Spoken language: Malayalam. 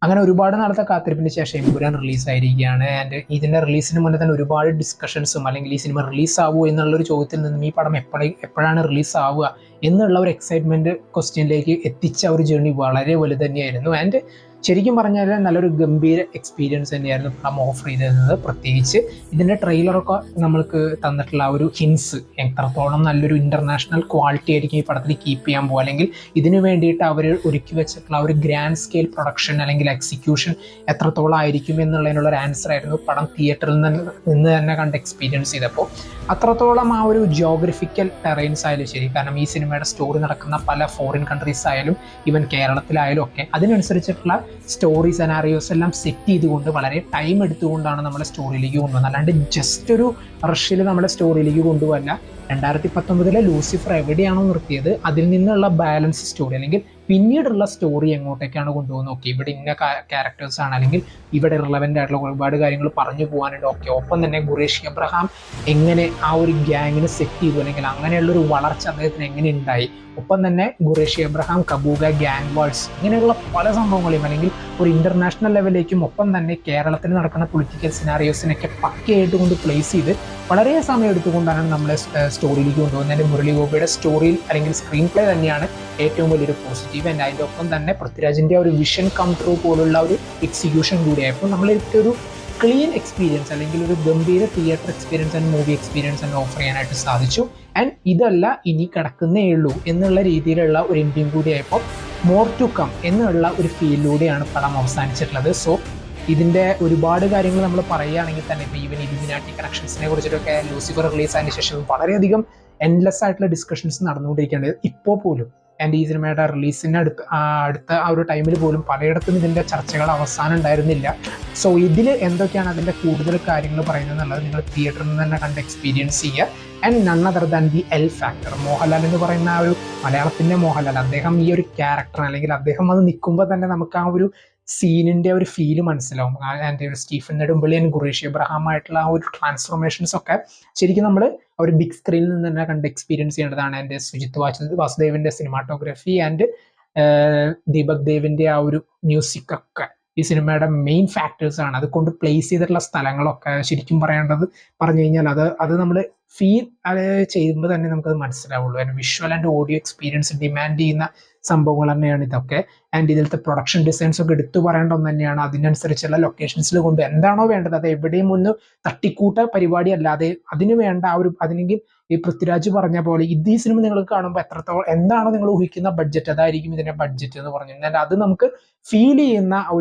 അങ്ങനെ ഒരുപാട് നാളത്തെ കാത്തിരിപ്പിന് ശേഷം എമ്പുരാൻ റിലീസായിരിക്കുകയാണ്. ആൻഡ് ഇതിൻ്റെ റിലീസിന് മുന്നേ തന്നെ ഒരുപാട് ഡിസ്കഷൻസും അല്ലെങ്കിൽ ഈ സിനിമ റിലീസ് ആവുമോ എന്നുള്ളൊരു ചോദ്യത്തിൽ നിന്നും ഈ പടം എപ്പോഴാണ് റിലീസ് ആവുക എന്നുള്ള ഒരു എക്സൈറ്റ്മെൻറ്റ് ക്വസ്റ്റ്യനിലേക്ക് എത്തിച്ച ഒരു ജേർണി വളരെ വലുത് തന്നെയായിരുന്നു. ആൻഡ് ശരിക്കും പറഞ്ഞാൽ നല്ലൊരു ഗംഭീര എക്സ്പീരിയൻസ് തന്നെയായിരുന്നു പടം ഓഫർ ചെയ്തിരുന്നത്. പ്രത്യേകിച്ച് ഇതിൻ്റെ ട്രെയിലറൊക്കെ നമ്മൾക്ക് തന്നിട്ടുള്ള ഒരു ഹിൻസ് എത്രത്തോളം നല്ലൊരു ഇൻ്റർനാഷണൽ ക്വാളിറ്റി ആയിരിക്കും ഈ പടത്തിൽ കീപ്പ് ചെയ്യാൻ പോകുക, അല്ലെങ്കിൽ ഇതിനു വേണ്ടിയിട്ട് അവർ ഒരുക്കി വെച്ചിട്ടുള്ള ഒരു ഗ്രാൻഡ് സ്കെയിൽ പ്രൊഡക്ഷൻ അല്ലെങ്കിൽ എക്സിക്യൂഷൻ എത്രത്തോളം ആയിരിക്കും എന്നുള്ളതിനുള്ള ഒരു ആൻസർ ആയിരുന്നു പടം തിയേറ്ററിൽ നിന്ന് തന്നെ കണ്ട് എക്സ്പീരിയൻസ് ചെയ്തപ്പോൾ. അത്രത്തോളം ആ ഒരു ജോഗ്രഫിക്കൽ ടെറൈൻസ് ആയാലും ശരി, കാരണം ഈ സിനിമയുടെ സ്റ്റോറി നടക്കുന്ന പല ഫോറിൻ കൺട്രീസ് ആയാലും ഈവൻ കേരളത്തിലായാലും ഒക്കെ അതിനനുസരിച്ചിട്ടുള്ള സ്റ്റോറി സെനാറിയോസ് എല്ലാം സെറ്റ് ചെയ്തുകൊണ്ട് വളരെ ടൈം എടുത്തുകൊണ്ടാണ് നമ്മളെ സ്റ്റോറിയിലേക്ക് കൊണ്ടുവന്നത്. അല്ലാണ്ട് ജസ്റ്റ് ഒരു റഷിൽ നമ്മളെ സ്റ്റോറിയിലേക്ക് കൊണ്ടുപോകല്ല. 2019 ലൂസിഫർ എവിടെയാണോ നിർത്തിയത് അതിൽ നിന്നുള്ള ബാലൻസ് സ്റ്റോറി അല്ലെങ്കിൽ പിന്നീടുള്ള സ്റ്റോറി എങ്ങോട്ടേക്കാണ് കൊണ്ടുപോകുന്നത്. ഓക്കെ, ഇവിടെ ഇന്ന ക്യാരക്ടേഴ്സ് ആണ് അല്ലെങ്കിൽ ഇവിടെ റിലവൻ്റ് ആയിട്ടുള്ള ഒരുപാട് കാര്യങ്ങൾ പറഞ്ഞു പോകാനുണ്ട്. ഓക്കെ, ഒപ്പം തന്നെ ഖുറേഷി അബ്രഹാം എങ്ങനെ ആ ഒരു ഗ്യാങ്ങിനെ സെറ്റ് ചെയ്തു അല്ലെങ്കിൽ അങ്ങനെയുള്ളൊരു വളർച്ച അദ്ദേഹത്തിന് എങ്ങനെ ഉണ്ടായി, ഒപ്പം തന്നെ ഖുറേഷി അബ്രഹാം, കബൂഗ, ഗ്യാങ് വാൾസ് ഇങ്ങനെയുള്ള പല സംഭവങ്ങളെയും അല്ലെങ്കിൽ ഒരു ഇൻ്റർനാഷണൽ ലെവലിലേക്കും ഒപ്പം തന്നെ കേരളത്തിൽ നടക്കുന്ന പൊളിറ്റിക്കൽ സിനാറിയോസിനൊക്കെ പക്കയായിട്ട് കൊണ്ട് പ്ലേസ് ചെയ്ത് വളരെ സമയം എടുത്തുകൊണ്ടാണ് നമ്മളെ സ്റ്റോറിയിലേക്ക് കൊണ്ടുപോകുന്നത്. മുരളി ഗോപിയുടെ സ്റ്റോറിയിൽ അല്ലെങ്കിൽ സ്ക്രീൻ പ്ലേ തന്നെയാണ് ഏറ്റവും വലിയൊരു പോസിറ്റീവ്. ആൻഡ് അതിൻ്റെ ഒപ്പം തന്നെ പൃഥ്വിരാജിൻ്റെ ഒരു വിഷൻ കം ട്രൂ പോലുള്ള ഒരു എക്സിക്യൂഷൻ കൂടിയായപ്പോൾ നമ്മളൊക്കെ ഒരു ക്ലീൻ എക്സ്പീരിയൻസ് അല്ലെങ്കിൽ ഒരു ഗംഭീര theatre experience and movie experience തന്നെ ഓഫർ ചെയ്യാനായിട്ട് സാധിച്ചു. ആൻഡ് ഇതല്ല ഇനി കിടക്കുന്നേ ഉള്ളൂ എന്നുള്ള രീതിയിലുള്ള ഒരു എൻഡിങ് കൂടിയായപ്പോൾ മോർ ടു കം എന്നുള്ള ഒരു ഫീലിലൂടെയാണ് പടം അവസാനിച്ചിട്ടുള്ളത്. സോ ഇതിൻ്റെ ഒരുപാട് കാര്യങ്ങൾ നമ്മൾ പറയുകയാണെങ്കിൽ തന്നെ ഇപ്പോൾ ഈവൻ ഇലുമിനാറ്റി കണക്ഷൻസിനെ കുറിച്ചിട്ടൊക്കെ ലൂസിഫർ റിലീസ് ആയതിനു ശേഷം വളരെയധികം എൻലെസ് ആയിട്ടുള്ള ഡിസ്കഷൻസ് നടന്നുകൊണ്ടിരിക്കേണ്ടത് ഇപ്പോൾ പോലും. ആൻഡ് ഈ സിനിമയുടെ റിലീസിന് അടുത്ത ആ ഒരു ടൈമിൽ പോലും പലയിടത്തും ഇതിൻ്റെ ചർച്ചകൾ അവസാനം ഉണ്ടായിരുന്നില്ല. സോ ഇതിൽ എന്തൊക്കെയാണ് അതിൻ്റെ കൂടുതൽ കാര്യങ്ങൾ പറയുന്നത് എന്നുള്ളത് നിങ്ങൾ തിയേറ്ററിൽ നിന്ന് തന്നെ കണ്ട് എക്സ്പീരിയൻസ് ചെയ്യുക. And none other than the L factor, Mohanlal എന്ന് പറയുന്ന ആ ഒരു മലയാളത്തിൻ്റെ മോഹൻലാൽ, അദ്ദേഹം ഈ ഒരു ക്യാരക്ടർ അല്ലെങ്കിൽ അദ്ദേഹം അത് നിൽക്കുമ്പോൾ തന്നെ നമുക്ക് ആ ഒരു സീനിൻ്റെ ഒരു ഫീല് മനസ്സിലാവും. ആൻഡ് ഒരു സ്റ്റീഫൻ നെടുമ്പള്ളി ഖുറേഷി അബ്രഹാം ആയിട്ടുള്ള ആ ഒരു ട്രാൻസ്ഫോർമേഷൻസ് ഒക്കെ ശരിക്കും നമ്മൾ ഒരു ബിഗ് സ്ക്രീനിൽ നിന്ന് തന്നെ കണ്ട് എക്സ്പീരിയൻസ് ചെയ്യേണ്ടതാണ്. ആൻഡ് സുജിത് വാസുദേവിൻ്റെ സിനിമാറ്റോഗ്രഫി ആൻഡ് ദീപക് ദേവിൻ്റെ ആ ഒരു മ്യൂസിക് ഒക്കെ ഈ സിനിമയുടെ മെയിൻ ഫാക്ടേഴ്സ് ആണ്. അത് കൊണ്ട് പ്ലേസ് ചെയ്തിട്ടുള്ള സ്ഥലങ്ങളൊക്കെ ശരിക്കും പറഞ്ഞു കഴിഞ്ഞാൽ അത് നമ്മൾ ഫീൽ ചെയ്യുമ്പോൾ തന്നെ നമുക്കത് മനസ്സിലാവുള്ളൂ. And visual and audio experience demand ചെയ്യുന്ന സംഭവങ്ങൾ തന്നെയാണ് ഇതൊക്കെ. ആൻഡ് ഇതിലത്തെ പ്രൊഡക്ഷൻ ഡിസൈൻസ് ഒക്കെ എടുത്തു പറയേണ്ട ഒന്ന് തന്നെയാണ്. അതിനനുസരിച്ചുള്ള ലൊക്കേഷൻസിൽ കൊണ്ട് എന്താണോ വേണ്ടത് അത് എവിടെയും ഒന്ന് തട്ടിക്കൂട്ട പരിപാടി അല്ലാതെ അതിന് വേണ്ട ആ ഒരു അതിനെങ്കിൽ ഈ പൃഥ്വിരാജ് പറഞ്ഞ പോലെ ഈ സിനിമ നിങ്ങൾക്ക് കാണുമ്പോൾ എത്രത്തോളം എന്താണോ നിങ്ങൾ ഊഹിക്കുന്ന ബഡ്ജറ്റ് അതായിരിക്കും ഇതിന്റെ ബഡ്ജറ്റ് എന്ന് പറഞ്ഞു കഴിഞ്ഞാൽ അത് നമുക്ക് ഫീൽ ചെയ്യുന്ന